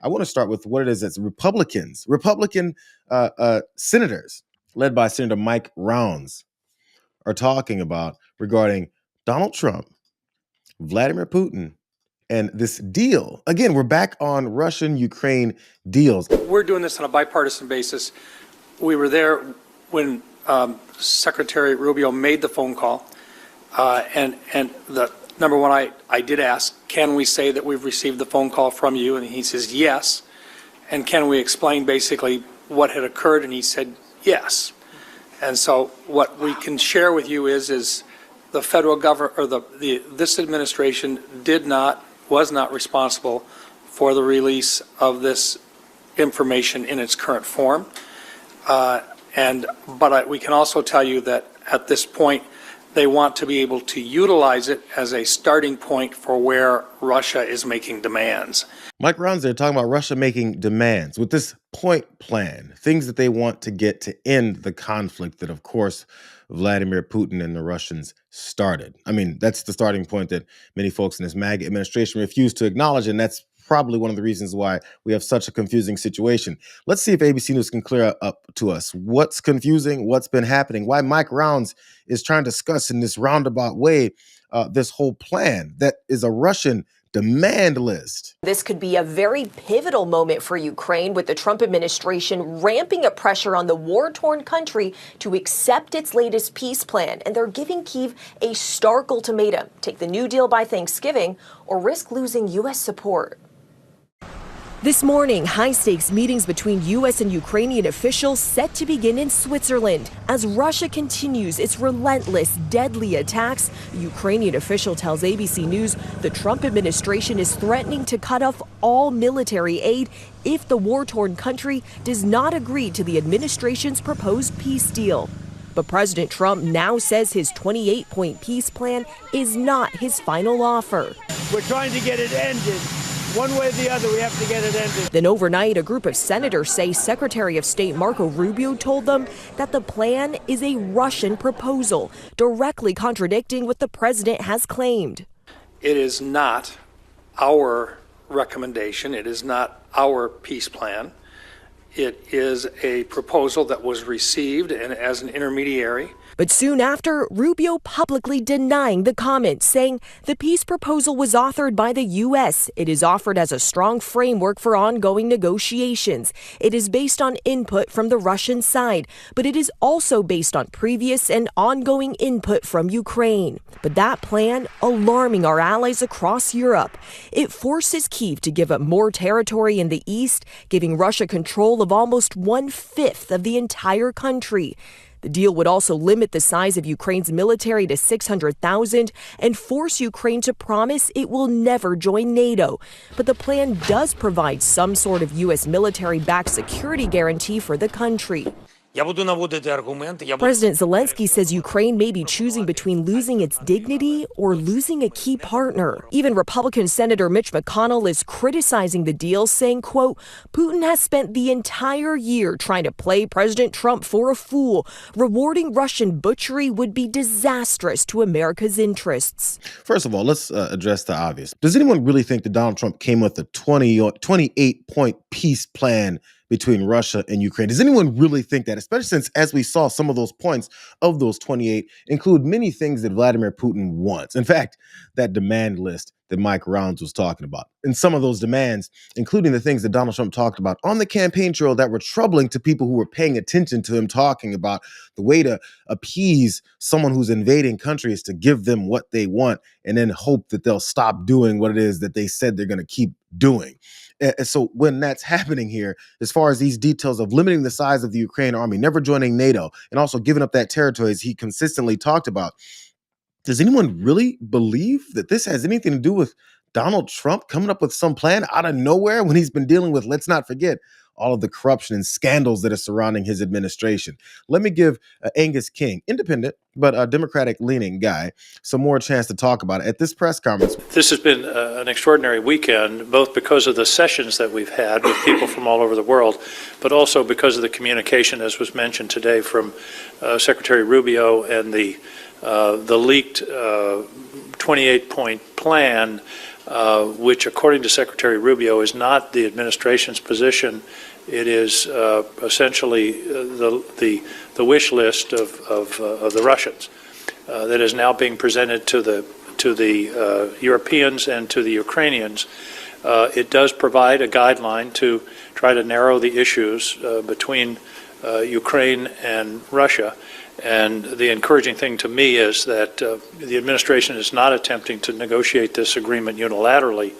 I want to start with what it is that Republican senators, led by Senator Mike Rounds, are talking about regarding Donald Trump, Vladimir Putin, and this deal. Again, we're back on Russian-Ukraine deals. We're doing this on a bipartisan basis. We were there when Secretary Rubio made the phone call, and the number one, I did ask, can we say that we've received the phone call from you? And he says yes. And can we explain basically what had occurred? And he said yes. And so what we can share with you is the federal government, or this administration was not responsible for the release of this information in its current form. But we can also tell you that at this point, they want to be able to utilize it as a starting point for where Russia is making demands. Mike Rounds there talking about Russia making demands with this point plan, things that they want to get to end the conflict that, of course, Vladimir Putin and the Russians started. I mean, that's the starting point that many folks in this MAGA administration refuse to acknowledge, and that's probably one of the reasons why we have such a confusing situation. Let's see if ABC News can clear up to us what's confusing, what's been happening, why Mike Rounds is trying to discuss in this roundabout way this whole plan that is a Russian demand list. This could be a very pivotal moment for Ukraine, with the Trump administration ramping up pressure on the war-torn country to accept its latest peace plan. And they're giving Kyiv a stark ultimatum: take the new deal by Thanksgiving or risk losing U.S. support. This morning, high-stakes meetings between U.S. and Ukrainian officials set to begin in Switzerland. As Russia continues its relentless, deadly attacks, a Ukrainian official tells ABC News the Trump administration is threatening to cut off all military aid if the war-torn country does not agree to the administration's proposed peace deal. But President Trump now says his 28-point peace plan is not his final offer. We're trying to get it ended. One way or the other, we have to get it ended. Then overnight, a group of senators say Secretary of State Marco Rubio told them that the plan is a Russian proposal, directly contradicting what the president has claimed. It is not our recommendation. It is not our peace plan. It is a proposal that was received and as an intermediary. But soon after, Rubio publicly denying the comments, saying the peace proposal was authored by the U.S. It is offered as a strong framework for ongoing negotiations. It is based on input from the Russian side, but it is also based on previous and ongoing input from Ukraine. But that plan, alarming our allies across Europe. It forces Kyiv to give up more territory in the east, giving Russia control of almost 1/5 of the entire country. The deal would also limit the size of Ukraine's military to 600,000 and force Ukraine to promise it will never join NATO. But the plan does provide some sort of U.S. military-backed security guarantee for the country. President Zelensky says Ukraine may be choosing between losing its dignity or losing a key partner. Even Republican Senator Mitch McConnell is criticizing the deal, saying, quote, Putin has spent the entire year trying to play President Trump for a fool. Rewarding Russian butchery would be disastrous to America's interests. First of all, let's address the obvious. Does anyone really think that Donald Trump came with a 28-point peace plan between Russia and Ukraine? Does anyone really think that, especially since, as we saw, some of those points of those 28 include many things that Vladimir Putin wants? In fact, that demand list that Mike Rounds was talking about, and some of those demands, including the things that Donald Trump talked about on the campaign trail that were troubling to people who were paying attention to him talking about the way to appease someone who's invading countries, to give them what they want and then hope that they'll stop doing what it is that they said they're going to keep doing. And so when that's happening here, as far as these details of limiting the size of the Ukraine army, never joining NATO, and also giving up that territory, as he consistently talked about, does anyone really believe that this has anything to do with Donald Trump coming up with some plan out of nowhere when he's been dealing with, let's not forget, all of the corruption and scandals that are surrounding his administration? Let me give Angus King, independent, but a Democratic-leaning guy, some more chance to talk about it at this press conference. This has been an extraordinary weekend, both because of the sessions that we've had with people from all over the world, but also because of the communication, as was mentioned today, from Secretary Rubio and the leaked 28-point plan which, according to Secretary Rubio, is not the administration's position. It is essentially the wish list of the Russians that is now being presented to the Europeans and to the Ukrainians. It does provide a guideline to try to narrow the issues between Ukraine and Russia. And the encouraging thing to me is that the administration is not attempting to negotiate this agreement unilaterally,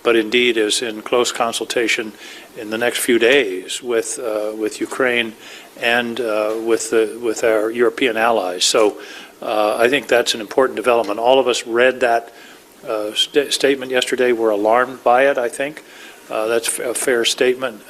but indeed is in close consultation in the next few days with Ukraine and with our European allies. So I think that's an important development. All of us read that statement yesterday. We're alarmed by it, I think. That's a fair statement.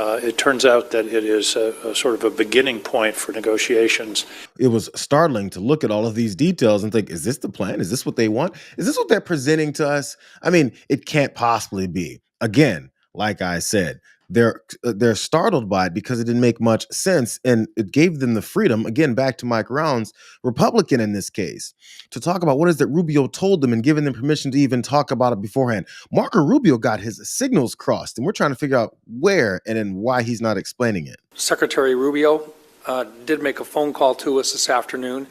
It turns out that it is a sort of a beginning point for negotiations. It was startling to look at all of these details and think, is this the plan? Is this what they want? Is this what they're presenting to us? I mean, it can't possibly be. Again, like I said, they're startled by it because it didn't make much sense, and it gave them the freedom, again, back to Mike Rounds, Republican in this case, to talk about what is that Rubio told them and giving them permission to even talk about it beforehand. Marco Rubio got his signals crossed, and we're trying to figure out where and then why he's not explaining it. Secretary Rubio did make a phone call to us this afternoon.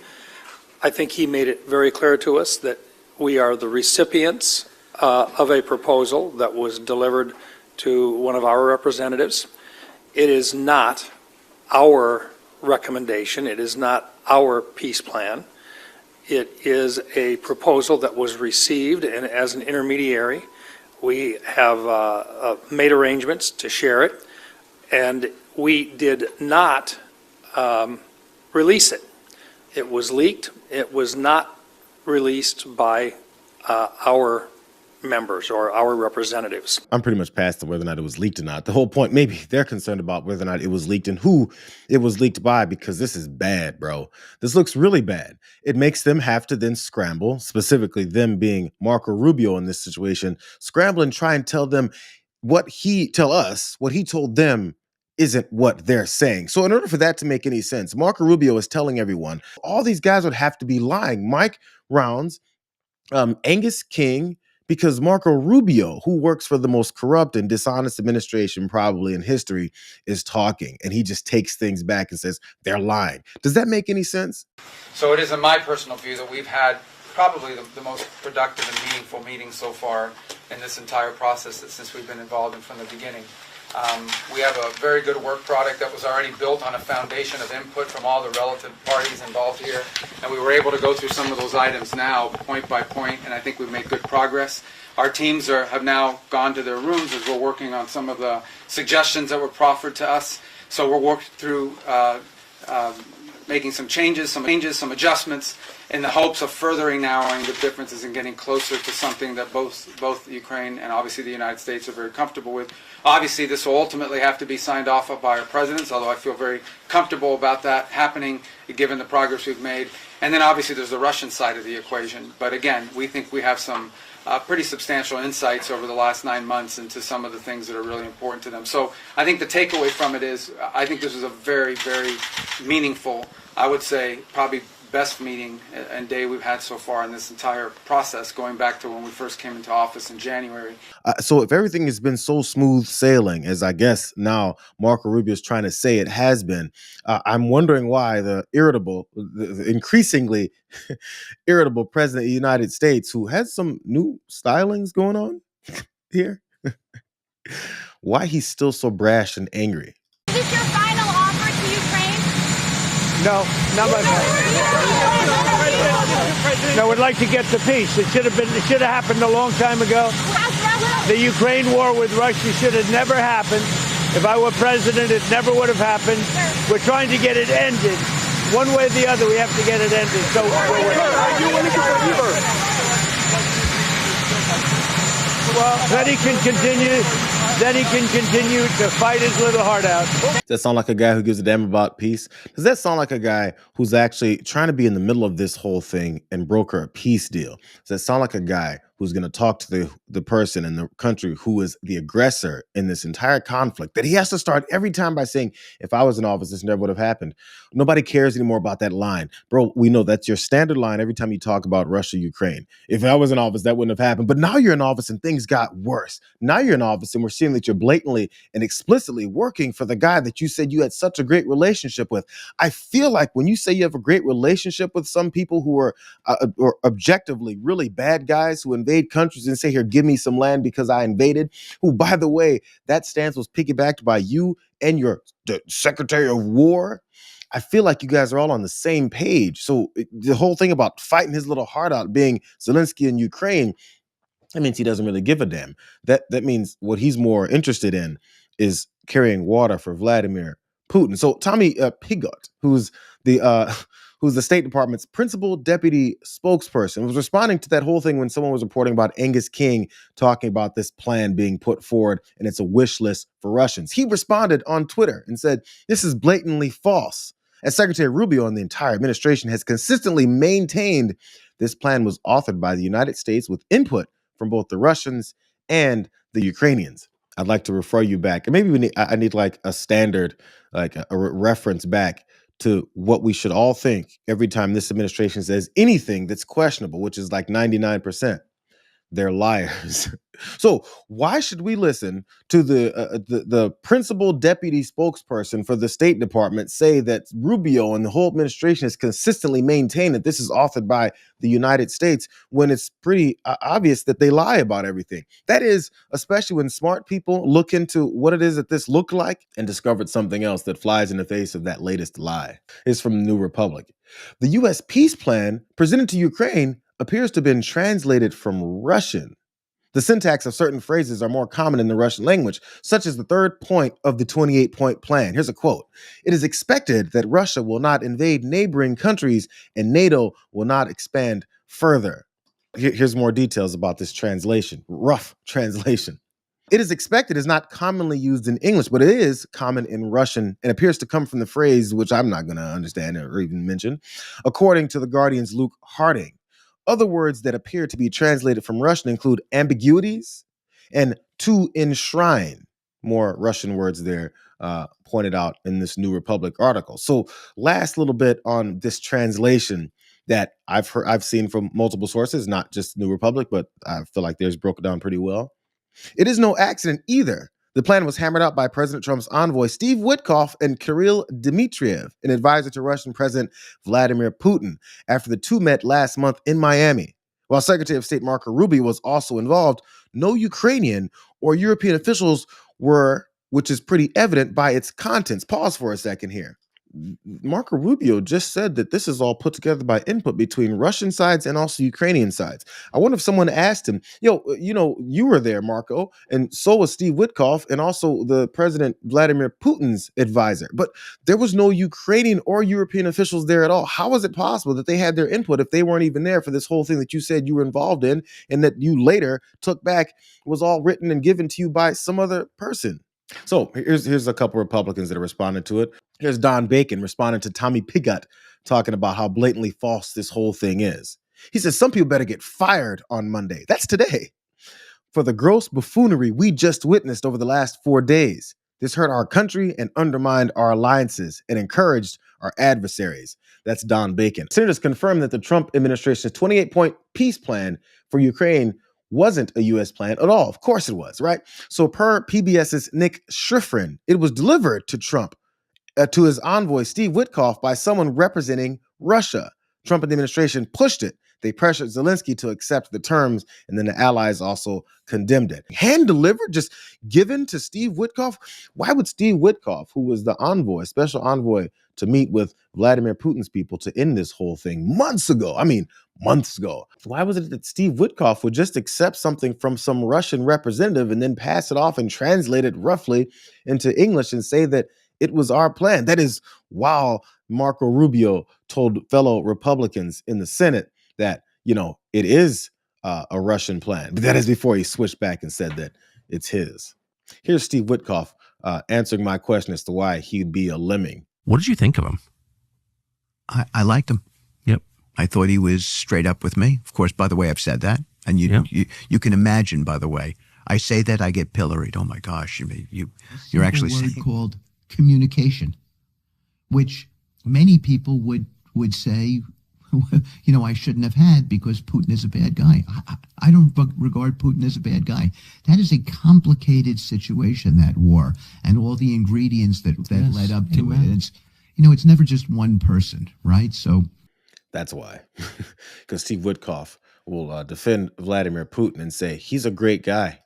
I think he made it very clear to us that we are the recipients of a proposal that was delivered to one of our representatives. It is not our recommendation. It is not our peace plan. It is a proposal that was received, and as an intermediary, we have made arrangements to share it, and we did not release it. It was leaked. It was not released by our members or our representatives. I'm pretty much past whether or not it was leaked or not. The whole point, maybe they're concerned about whether or not it was leaked and who it was leaked by, because this is bad, bro. This looks really bad. It makes them have to then scramble, specifically them being Marco Rubio in this situation, scramble and try and tell us what he told them isn't what they're saying. So in order for that to make any sense, Marco Rubio is telling everyone all these guys would have to be lying. Mike Rounds, Angus King, because Marco Rubio, who works for the most corrupt and dishonest administration probably in history, is talking, and he just takes things back and says they're lying. Does that make any sense? So it is in my personal view that we've had probably the most productive and meaningful meeting so far in this entire process since we've been involved in from the beginning. We have a very good work product that was already built on a foundation of input from all the relative parties involved here, and we were able to go through some of those items now point by point, and I think we've made good progress. Our teams have now gone to their rooms as we're working on some of the suggestions that were proffered to us. So we're working through making some changes, some adjustments, in the hopes of furthering narrowing the differences and getting closer to something that both Ukraine and obviously the United States are very comfortable with. Obviously, this will ultimately have to be signed off by our presidents, although I feel very comfortable about that happening given the progress we've made. And then obviously there's the Russian side of the equation. But again, we think we have some pretty substantial insights over the last 9 months into some of the things that are really important to them. So I think the takeaway from it is I think this was a very, very meaningful, I would say probably best meeting and day we've had so far in this entire process, going back to when we first came into office in January. So if everything has been so smooth sailing, as I guess now Marco Rubio is trying to say it has been, I'm wondering why the increasingly irritable president of the United States, who has some new stylings going on here, why he's still so brash and angry. Is this your final offer to Ukraine? No, not my No, we'd like to get the peace. It should have happened a long time ago. The Ukraine war with Russia should have never happened. If I were president, it never would have happened. We're trying to get it ended. One way or the other, we have to get it ended. So then he can continue. Then he can continue to fight his little heart out. Does that sound like a guy who gives a damn about peace? Does that sound like a guy who's actually trying to be in the middle of this whole thing and broker a peace deal? Does that sound like a guy who's going to talk to the person in the country who is the aggressor in this entire conflict, that he has to start every time by saying, if I was in office, this never would have happened. Nobody cares anymore about that line. Bro, we know that's your standard line every time you talk about Russia, Ukraine. If I was in office, that wouldn't have happened. But now you're in office and things got worse. Now you're in office and we're seeing that you're blatantly and explicitly working for the guy that you said you had such a great relationship with. I feel like when you say you have a great relationship with some people who are objectively really bad guys who invade countries and say, here, give me some land because I invaded, who, by the way, that stance was piggybacked by you and the Secretary of War. I feel like you guys are all on the same page. So the whole thing about fighting his little heart out, being Zelensky in Ukraine, that means he doesn't really give a damn. That means what he's more interested in is carrying water for Vladimir Putin. So Tommy Pigott, who's the State Department's principal deputy spokesperson, was responding to that whole thing when someone was reporting about Angus King talking about this plan being put forward and it's a wish list for Russians. He responded on Twitter and said, this is blatantly false. As Secretary Rubio and the entire administration has consistently maintained this plan was authored by the United States with input from both the Russians and the Ukrainians. I'd like to refer you back, and maybe I need like a standard, like a reference back to what we should all think every time this administration says anything that's questionable, which is like 99%. They're liars. So why should we listen to the principal deputy spokesperson for the State Department say that Rubio and the whole administration has consistently maintained that this is authored by the United States when it's pretty obvious that they lie about everything? That is, especially when smart people look into what it is that this looked like and discovered something else that flies in the face of that latest lie. It's from the New Republic. The U.S. peace plan presented to Ukraine appears to have been translated from Russian. The syntax of certain phrases are more common in the Russian language, such as the third point of the 28-point plan. Here's a quote. It is expected that Russia will not invade neighboring countries and NATO will not expand further. Here's more details about this translation, rough translation. It is expected is not commonly used in English, but it is common in Russian and appears to come from the phrase, which I'm not going to understand or even mention, according to The Guardian's Luke Harding. Other words that appear to be translated from Russian include ambiguities and to enshrine. More Russian words there pointed out in this New Republic article. So last little bit on this translation that I've seen from multiple sources, not just New Republic, but I feel like theirs broke it down pretty well. It is no accident either. The plan was hammered out by President Trump's envoy, Steve Witkoff, and Kirill Dmitriev, an advisor to Russian President Vladimir Putin, after the two met last month in Miami. While Secretary of State Marco Rubio was also involved, no Ukrainian or European officials were, which is pretty evident by its contents. Pause for a second here. Marco Rubio just said that this is all put together by input between Russian sides and also Ukrainian sides. I wonder if someone asked him, you were there, Marco, and so was Steve Witkoff and also the President Vladimir Putin's advisor. But there was no Ukrainian or European officials there at all. How is it possible that they had their input if they weren't even there for this whole thing that you said you were involved in and that you later took back was all written and given to you by some other person? So here's a couple Republicans that are responding to it. Here's Don Bacon responding to Tommy Pigott talking about how blatantly false this whole thing is. He says some people better get fired on Monday. That's today. For the gross buffoonery we just witnessed over the last 4 days. This hurt our country and undermined our alliances and encouraged our adversaries. That's Don Bacon. Senators confirmed that the Trump administration's 28-point peace plan for Ukraine wasn't a U.S. plan at all. Of course it was, right? So per PBS's Nick Schifrin, it was delivered to Trump, to his envoy, Steve Witkoff, by someone representing Russia. Trump and the administration pushed it. They pressured Zelensky to accept the terms, and then the allies also condemned it. Hand-delivered, just given to Steve Witkoff? Why would Steve Witkoff, who was the envoy, special envoy to meet with Vladimir Putin's people to end this whole thing months ago? Months ago. Why was it that Steve Witkoff would just accept something from some Russian representative and then pass it off and translate it roughly into English and say that it was our plan? That is while Marco Rubio told fellow Republicans in the Senate that, it is a Russian plan. But that is before he switched back and said that it's his. Here's Steve Witkoff answering my question as to why he'd be a lemming. What did you think of him? I liked him. Yep. I thought he was straight up with me. Of course, by the way, I've said that. And Yeah. you can imagine, by the way, I say that I get pilloried. Oh my gosh, you're actually word saying called communication, which many people would say, I shouldn't have had because Putin is a bad guy. I don't regard Putin as a bad guy. That is a complicated situation, that war, and all the ingredients that led up to it. It's it's never just one person, right? So That's why. Because Steve Witkoff will defend Vladimir Putin and say he's a great guy.